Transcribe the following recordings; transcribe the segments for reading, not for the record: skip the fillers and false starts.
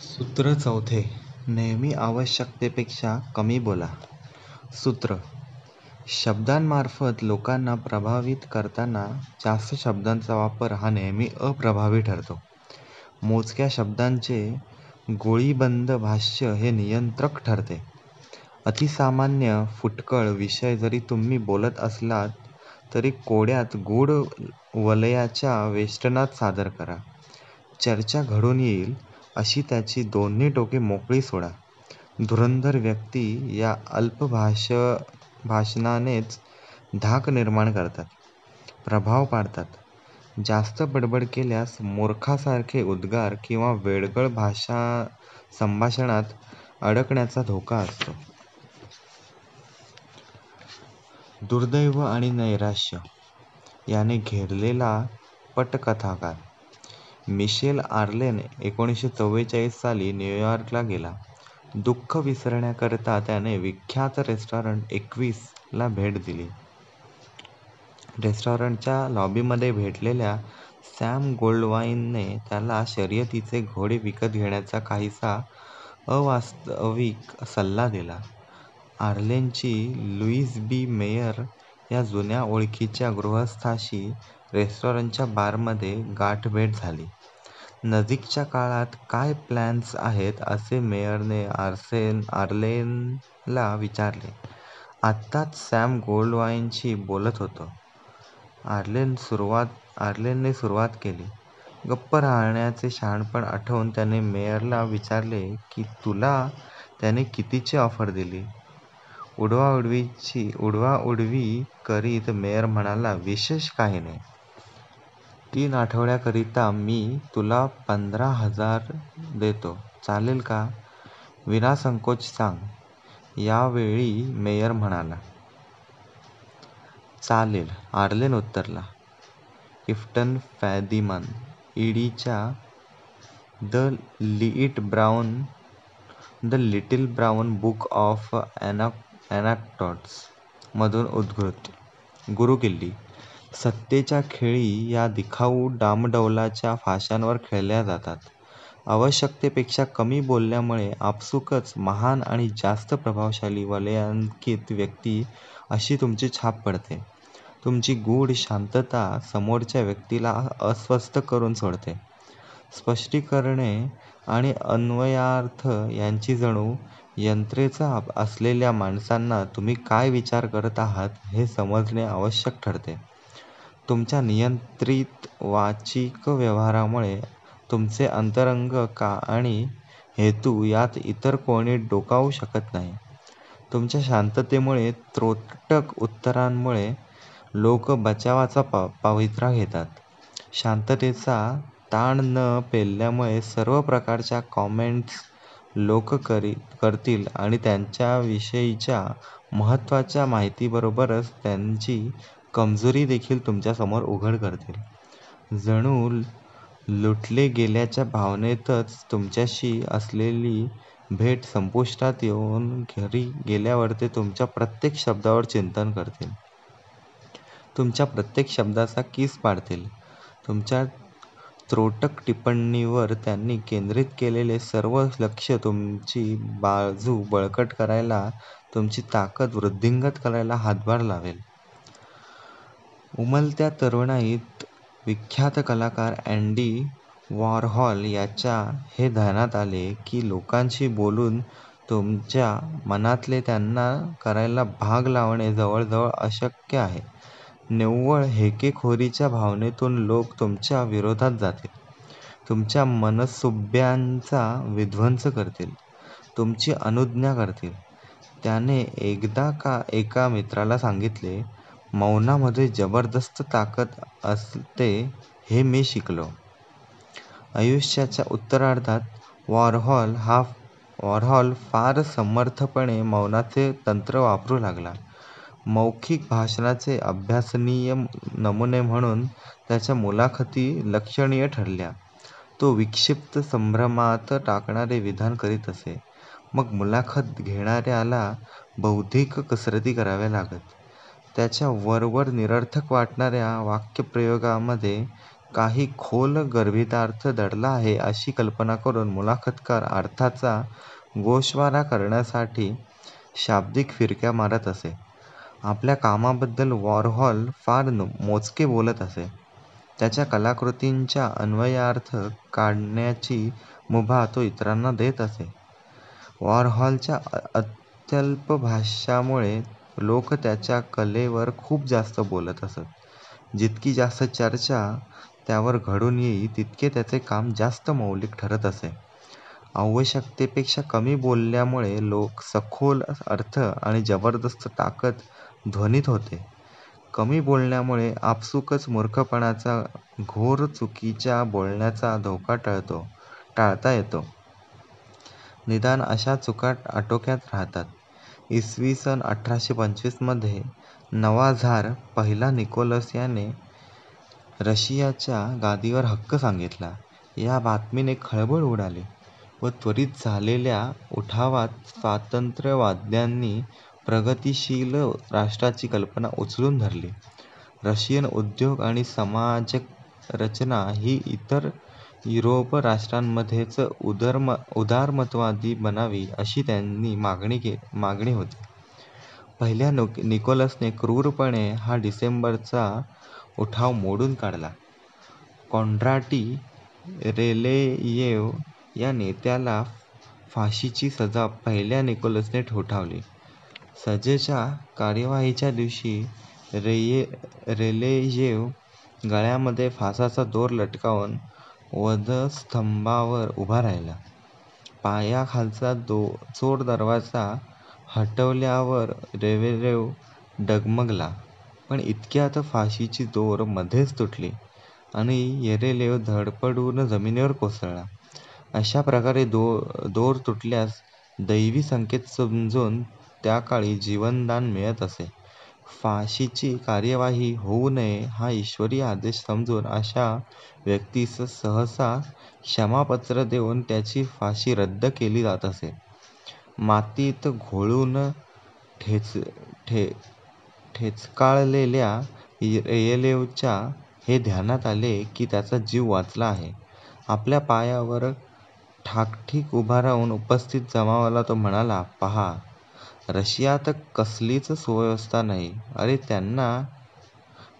सूत्र चौथे. नेहमी आवश्यकतेपेक्षा कमी बोला. सूत्र: शब्दांमार्फत लोकांना प्रभावित करताना जास्त शब्दांचा वापर हा नेहमी अप्रभावी ठरतो. मोजक्या शब्दांचे गोळीबंद भाष्य हे नियंत्रक ठरते. अतिसामान्य, फुटकळ विषय जरी तुम्ही बोलत असलात तरी कोड्यात गूढ वलयाच्या वेष्टनात सादर करा. चर्चा घडून येईल अशी त्याची दोन्ही टोके मोकळी सोडा. धुरंधर व्यक्ती या अल्प भाषणानेच धाक निर्माण करतात, प्रभाव पाडतात. जास्त बडबड केल्यास मूर्खासारखे उद्गार किंवा वेडगळ संभाषणात अडकण्याचा धोका असतो. दुर्दैव आणि नैराश्य याने घेरलेला पटकथाकार मिशेल आर्लेन 1944 साली न्यूयॉर्कला गेला. दुःख विसरण्याकरता त्याने विख्यात रेस्टॉरंट 21 ला भेट दिली. रेस्टॉरंटच्या लॉबीमध्ये भेटलेल्या सॅम गोल्डवाईनने त्याला शर्यतीचे घोडे विकत घेण्याचा काहीसा अवास्तविक सल्ला दिला. आर्लेनची लुईस बी. मेयर या जुन्या ओळखीच्या गृहस्थाशी रेस्टॉरंटच्या बारमध्ये गाठभेट झाली. नजीकच्या काळात काय प्लॅन्स आहेत असे मेयरने आर्लेनला विचारले. आत्ताच सॅम गोल्डवाईनशी बोलत होतो, आर्लेनने सुरुवात केली. गप्प राहण्याचे शहाणपण आठवून त्याने मेयरला विचारले की तुला त्याने कितीची ऑफर दिली? उडवाउडवी करीत मेयर म्हणाला, विशेष काही नाही. 3 आठवड्याकरिता मी तुला 15,000 देतो, चालेल का? विनासंकोच सांग. यावेळी मेयर म्हणाला. चालेल, आर्लेन उत्तरला. इफ्टन फॅदिमन ईडीच्या the little brown book of anecdotes मधून उद्धृत. गुरुकिल्ली. सत्तेच्या खेळी या दिखाऊ डामडौलाच्या फाशांवर खेळल्या जातात. आवश्यकतेपेक्षा कमी बोलल्यामुळे आपसूकच महान आणि जास्त प्रभावशाली वलयांकित व्यक्ती अशी तुमची छाप पडते. तुमची गूढ शांतता समोरच्या व्यक्तीला अस्वस्थ करून सोडते. स्पष्टीकरणे आणि अन्वयार्थ यांची जणू यंत्रेच असलेल्या माणसांना तुम्ही काय विचार करत आहात हे समजणे आवश्यक ठरते. तुमच्या नियंत्रित वाचिक व्यवहारामुळे तुमचे अंतरंग आणि हेतू यात इतर कोणी डोकावू शकत नाही. तुमच्या शांततेमुळे, त्रोटक उत्तरांमुळे लोक बचावाचा पवित्रा घेतात. शांततेचा ताण न पेलल्यामुळे सर्व प्रकारच्या कॉमेंट्स लोक करतील आणि त्यांच्याविषयीच्या महत्त्वाच्या माहितीबरोबरच त्यांची कमजोरी देखील तुमच्यासमोर उघड करतील. जणू लुटले गेल्याच्या भावनेतच तुमच्याशी असलेली भेट संपुष्टात येऊन घरी गेल्यावर ते तुमच्या प्रत्येक शब्दावर चिंतन करतील. तुमच्या प्रत्येक शब्दाचा कीस पाडतील. तुमच्या त्रोटक टिप्पणीवर त्यांनी केंद्रित केलेले सर्व लक्ष तुमची बाजू बळकट करायला, तुमची ताकद वृद्धिंगत करायला हातभार लावेल. उमलत्या तरुणाईत विख्यात कलाकार अँडी वॉरहॉल याच्या हे ध्यानात आले की लोकांशी बोलून तुमच्या मनातले त्यांना करायला भाग लावणे जवळजवळ अशक्य आहे. निव्वळ हेकेखोरीच्या भावनेतून लोक तुमच्या विरोधात जातील. तुमच्या मनसुब्यांचा विध्वंस करतील. तुमची अनुज्ञा करतील. त्याने एकदा एका मित्राला सांगितले, मौनामध्ये जबरदस्त ताकद असते हे मी शिकलो. आयुष्याच्या उत्तरार्धात वॉरहॉल फार समर्थपणे मौनाचे तंत्र वापरू लागला. मौखिक भाषणाचे अभ्यासनीय नमुने म्हणून त्याच्या मुलाखती लक्षणीय ठरल्या. तो विक्षिप्त संभ्रमात टाकणारे विधान करीत असे. मग मुलाखत घेणाऱ्याला बौद्धिक कसरती कराव्या लागत. त्याच्या वरवर निरर्थक वाटणाऱ्या वाक्यप्रयोगामध्ये काही खोल गर्भितार्थ दडला आहे अशी कल्पना करून मुलाखतकार अर्थाचा गोषवारा करण्यासाठी शाब्दिक फिरक्या मारत असे. आपल्या कामाबद्दल वॉरहॉल फार मोजके बोलत असे. त्याच्या कलाकृतींच्या अन्वयार्थ काढण्याची मुभा तो इतरांना देत असे. वॉरहॉलच्या अत्यल्प भाष्यामुळे लोक त्याच्या कलेवर खूप जास्त बोलत असत. जितकी जास्त चर्चा त्यावर घडून येई तितके त्याचे काम जास्त मौलिक ठरत असे. आवश्यकतेपेक्षा कमी बोलल्यामुळे लोक सखोल अर्थ आणि जबरदस्त ताकद ध्वनित होते. कमी बोलण्यामुळे आपसुकच मूर्खपणाचा, घोर चुकीच्या बोलण्याचा धोका टाळता येतो. निदान अशा चुका आटोक्यात राहतात. इसवी सन 1825 मध्ये नवा झार पहिला निकोलस याने रशियाच्या गादीवर हक्क सांगितला. या बातमीने खळबळ उडाली व त्वरित झालेल्या उठावात स्वातंत्र्यवाद्यांनी प्रगतिशील राष्ट्राची कल्पना उचलून धरली. रशियन उद्योग आणि समाजरचना ही इतर युरोप राष्ट्रांमध्येच उदारमतवादी बनावी अशी त्यांची मागणी होती. पहिल्या निकोलसने क्रूरपणे हा डिसेंबरचा उठाव मोडून काढला. कोन्ड्राटी रेलेयेव या नेत्याला फाशीची सजा पहिल्या निकोलसने ठोठावली. सजेच्या कार्यवाहीच्या दिवशी रेलेयेव गळ्यामध्ये फासाचा दोर लटकावून वधस्तंभावर उभा राहिला. पायाखालचा चोर दरवाजा हटवल्यावर रेलेयेव डगमगला, पण इतक्यात फाशीची दोर मध्येच तुटली आणि येरेलेव धडपडून जमिनीवर कोसळला. अशा प्रकारे दोर तुटल्यास दैवी संकेत समजून त्याकाळी जीवनदान मिळत असे. फाशीची कार्यवाही होऊ नये हा ईश्वरी आदेश समजून अशा व्यक्तीस सहसा क्षमापत्र देऊन त्याची फाशी रद्द केली जात असे. मातीत घोळून ठेचकाळलेल्या रेलेयेवच्या हे ध्यानात आले की त्याचा जीव वाचला आहे. आपल्या पायावर ठाकठीक उभा राहून उपस्थित जमावाला तो म्हणाला, "पहा, रशियात कसलीच सुव्यवस्था नाही. अरे त्यांना,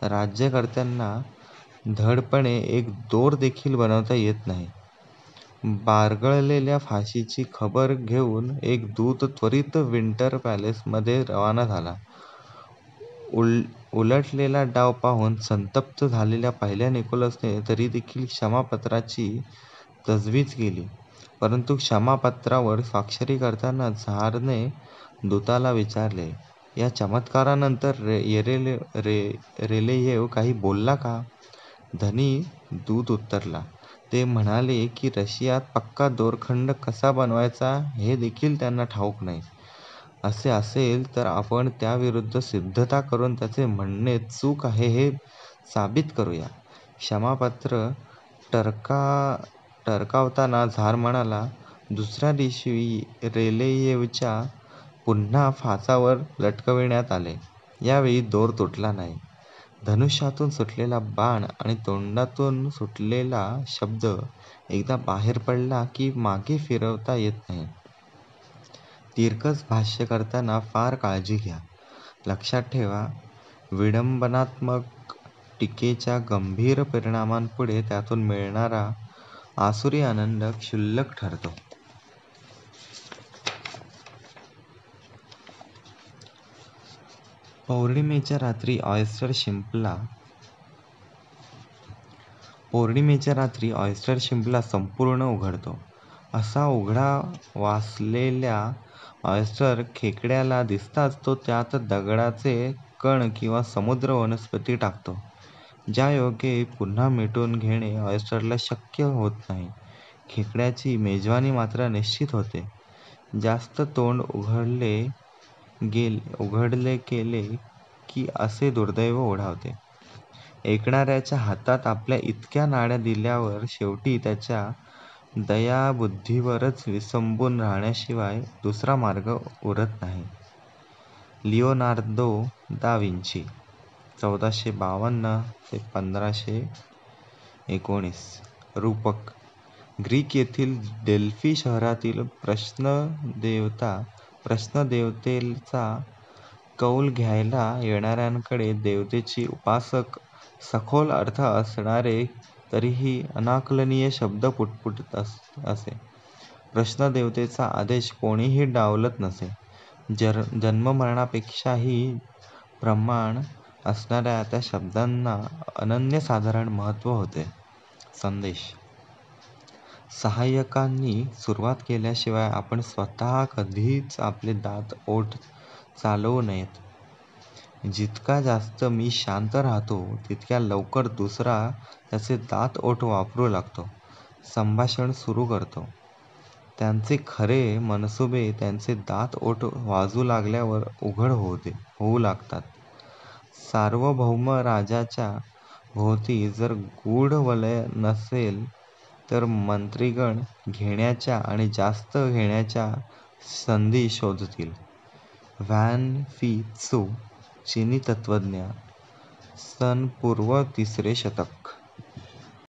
राज्यकर्त्यांना धडपणे एक दोर देखील बनवता येत नाही." बारगळलेल्या फाशीची खबर घेऊन एक दूत त्वरित विंटर पॅलेसमध्ये रवाना झाला. उलटलेला डाव पाहून संतप्त झालेल्या पहिल्या निकोलसने तरीदेखील क्षमापत्राची तजवीज केली. परंतु क्षमापत्रावर स्वाक्षरी करताना झारने दूताला विचारले, "या चमत्कारानंतर रेलेयेव काही बोलला का?" "धनी," दूत उत्तरला, "ते म्हणाले की रशियात पक्का दोरखंड कसा बनवायचा हे देखील त्यांना ठाऊक नाही. असे असेल तर आपण त्याविरुद्ध सिद्धता करून त्याचे म्हणणे चूक आहे हे साबित करूया." क्षमापत्र टरकावताना झार म्हणाला, "दुसऱ्या दिवशी रेलेयेवच्या पुन्हा फासावर लटकविण्यात आले. यावेळी दोर तुटला नाही. धनुष्यातून सुटलेला बाण आणि तोंडातून सुटलेला शब्द एकदा बाहेर पडला की मागे फिरवता येत नाही. तिरकस भाष्य करताना फार काळजी घ्या. लक्षात ठेवा, विडंबनात्मक टीकेच्या गंभीर परिणामांपुढे त्यातून मिळणारा आसुरी आनंद क्षुल्लक ठरतो." पौर्णिमेच्या रात्री ऑयस्टर शिंपला संपूर्ण उघडतो. असा उघडा वासलेला ऑयस्टर खेकड्याला दिसताच तो त्यात दगडाचे कण किंवा समुद्र वनस्पती टाकतो. ज्यायोगे पुन्हा मिटून घेणे ऑयस्टरला शक्य होत नाही. खेकड्याची मेजवानी मात्र निश्चित होते. जास्त तोंड उघडले गेले की असे दुर्दैव ओढावते. ऐकणाऱ्याच्या हातात आपल्या इतक्या नाड्या दिल्यावर शेवटी त्याच्या दयाबुद्धीवरच विसंबून राहण्याशिवाय दुसरा मार्ग उरत नाही. लिओनार्दो दा विंची 1452 ते 1500 19. रूपक. ग्रीक येथील डेल्फी शहरातील प्रश्नदेवतेचा कौल घ्यायला येणाऱ्यांकडे देवतेची उपासक सखोल अर्थ असणारे तरीही अनाकलनीय शब्द पुटपुटत असे. प्रश्नदेवतेचा आदेश कोणीही डावलत नसे. जन्ममरणापेक्षाही प्रमाण असणाऱ्या त्या शब्दांना अनन्यसाधारण महत्त्व होते. संदेश. सहाय्यकांनी सुरुवात केल्याशिवाय आपण स्वतः कधीच आपले दात ओठ चालवू नयेत. जितका जास्त मी शांत राहतो तितक्या लवकर दुसरा त्याचे दात ओठ वापरू लागतो, संभाषण सुरू करतो. त्यांचे खरे मनसुबे त्यांचे दात ओठ वाजू लागल्यावर उघड होऊ लागतात. सार्वभौम राजाच्या भोवती जर गूढ वलय नसेल तर मंत्रीगण घेण्याच्या आणि जास्त घेण्याच्या संधी शोधतील. व्हॅन फी त्सू, चीनी तत्त्वज्ञ, सन पूर्व 3रे शतक.